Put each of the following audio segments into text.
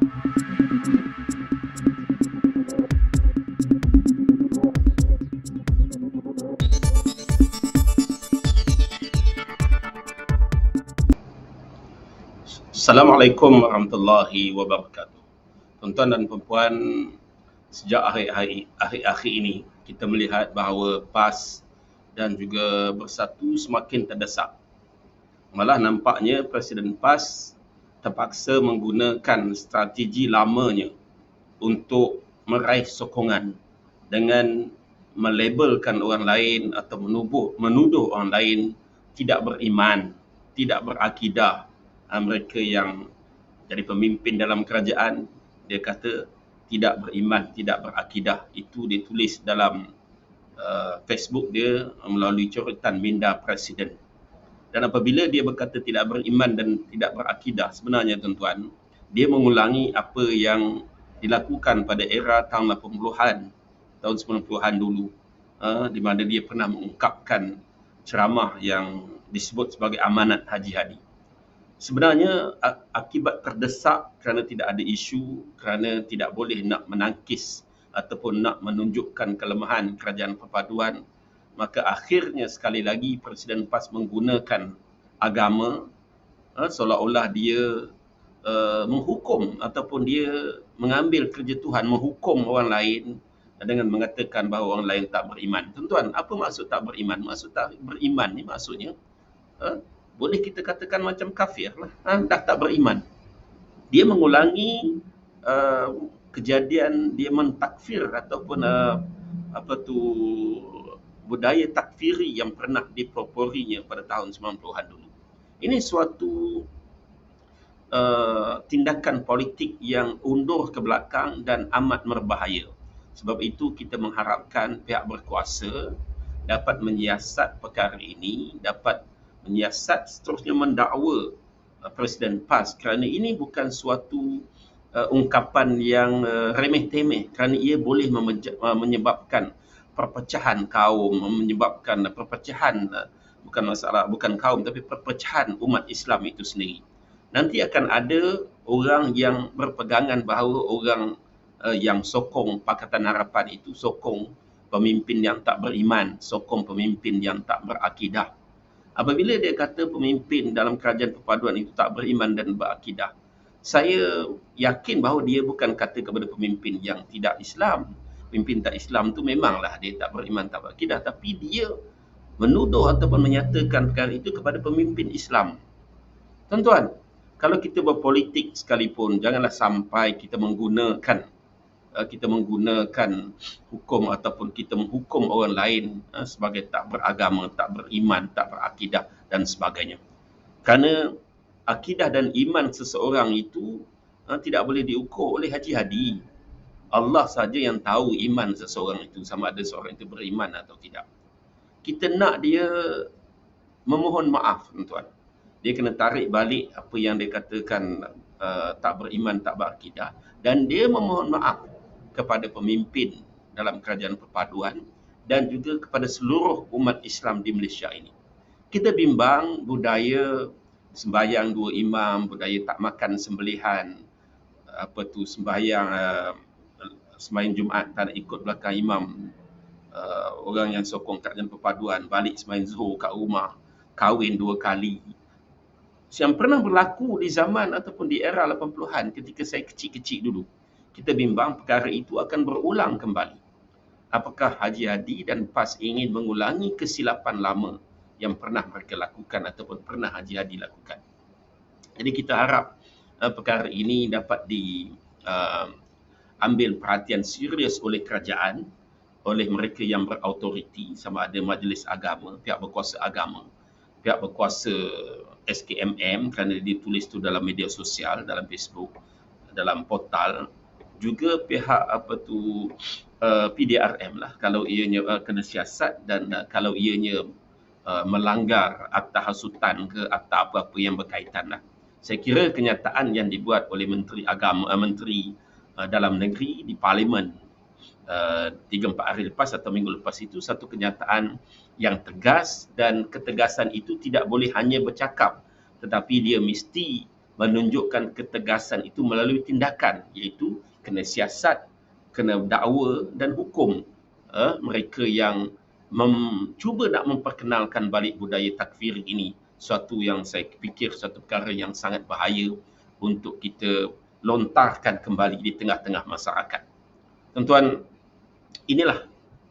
Assalamualaikum warahmatullahi wabarakatuh. Tuan-tuan dan puan-puan, sejak akhir-akhir ini kita melihat bahawa PAS dan juga Bersatu semakin terdesak. Malah nampaknya Presiden PAS terpaksa menggunakan strategi lamanya untuk meraih sokongan dengan melabelkan orang lain atau menuduh orang lain tidak beriman, tidak berakidah. Mereka yang jadi pemimpin dalam kerajaan, dia kata tidak beriman, tidak berakidah. Itu ditulis dalam Facebook dia melalui coretan minda Presiden. Dan apabila dia berkata tidak beriman dan tidak berakidah, sebenarnya tuan-tuan, dia mengulangi apa yang dilakukan pada era tahun 80-an, tahun 90-an dulu, di mana dia pernah mengungkapkan ceramah yang disebut sebagai amanat Haji Hadi. Sebenarnya akibat terdesak kerana tidak ada isu, kerana tidak boleh nak menangkis ataupun nak menunjukkan kelemahan kerajaan perpaduan, maka akhirnya sekali lagi Presiden PAS menggunakan agama seolah-olah dia menghukum ataupun dia mengambil kerja Tuhan, menghukum orang lain dengan mengatakan bahawa orang lain tak beriman. Tuan-tuan, apa maksud tak beriman? Maksud tak beriman ni maksudnya boleh kita katakan macam kafir lah, dah tak beriman. Dia mengulangi kejadian dia mentakfir ataupun budaya takfiri yang pernah diproporinya pada tahun 90-an dulu. Ini suatu tindakan politik yang undur ke belakang dan amat berbahaya. Sebab itu kita mengharapkan pihak berkuasa dapat menyiasat perkara ini, dapat menyiasat seterusnya mendakwa Presiden PAS, kerana ini bukan suatu ungkapan yang remeh-temeh, kerana ia boleh menyebabkan perpecahan kaum, menyebabkan perpecahan bukan kaum tapi perpecahan umat Islam itu sendiri. Nanti akan ada orang yang berpegangan bahawa orang yang sokong Pakatan Harapan itu sokong pemimpin yang tak beriman, sokong pemimpin yang tak berakidah. Apabila dia kata pemimpin dalam kerajaan perpaduan itu tak beriman dan berakidah, saya yakin bahawa dia bukan kata kepada pemimpin yang tidak Islam. Pemimpin tak Islam tu memanglah dia tak beriman, tak berakidah, tapi dia menuduh ataupun menyatakan perkara itu kepada pemimpin Islam. Tuan-tuan, kalau kita berpolitik sekalipun, janganlah sampai kita menggunakan hukum ataupun kita menghukum orang lain sebagai tak beragama, tak beriman, tak berakidah dan sebagainya. Kerana akidah dan iman seseorang itu tidak boleh diukur oleh Haji Hadi. Allah saja yang tahu iman seseorang itu, sama ada seorang itu beriman atau tidak. Kita nak dia memohon maaf, tuan-tuan. Dia kena tarik balik apa yang dia katakan tak beriman, tak berakidah, dan dia memohon maaf kepada pemimpin dalam kerajaan perpaduan dan juga kepada seluruh umat Islam di Malaysia ini. Kita bimbang budaya sembahyang dua imam, budaya tak makan sembelihan, sembahyang Jumaat tak nak ikut belakang imam, orang yang sokong kerajaan perpaduan balik sembahyang Zuhur kat rumah, kahwin 2 kali. Yang pernah berlaku di zaman ataupun di era 80-an ketika saya kecil-kecil dulu. Kita bimbang perkara itu akan berulang kembali. Apakah Haji Hadi dan PAS ingin mengulangi kesilapan lama yang pernah mereka lakukan ataupun pernah Haji Hadi lakukan? Jadi kita harap perkara ini dapat diambil perhatian serius oleh kerajaan, oleh mereka yang berautoriti, sama ada majlis agama, pihak berkuasa agama, pihak berkuasa SKMM kerana ditulis tu dalam media sosial, dalam Facebook, dalam portal, juga pihak PDRM lah kalau ianya kena siasat dan kalau ianya melanggar akta hasutan ke akta apa-apa yang berkaitan lah. Saya kira kenyataan yang dibuat oleh Menteri Dalam Negeri di Parlimen 3-4 hari lepas atau minggu lepas itu satu kenyataan yang tegas, dan ketegasan itu tidak boleh hanya bercakap tetapi dia mesti menunjukkan ketegasan itu melalui tindakan, iaitu kena siasat, kena dakwa dan hukum mereka yang cuba nak memperkenalkan balik budaya takfir ini, suatu yang saya fikir satu perkara yang sangat bahaya untuk kita lontarkan kembali di tengah-tengah masyarakat. Tuan-tuan, inilah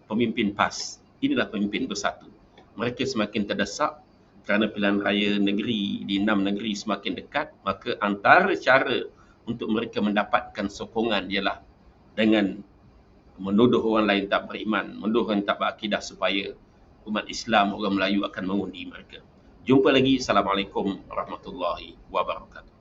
pemimpin PAS, inilah pemimpin bersatu. Mereka semakin terdesak kerana pilihan raya negeri di 6 negeri semakin dekat, maka antara cara untuk mereka mendapatkan sokongan ialah dengan menuduh orang lain tak beriman, menuduh orang tak berakidah supaya umat Islam, orang Melayu akan mengundi mereka. Jumpa lagi. Assalamualaikum warahmatullahi wabarakatuh.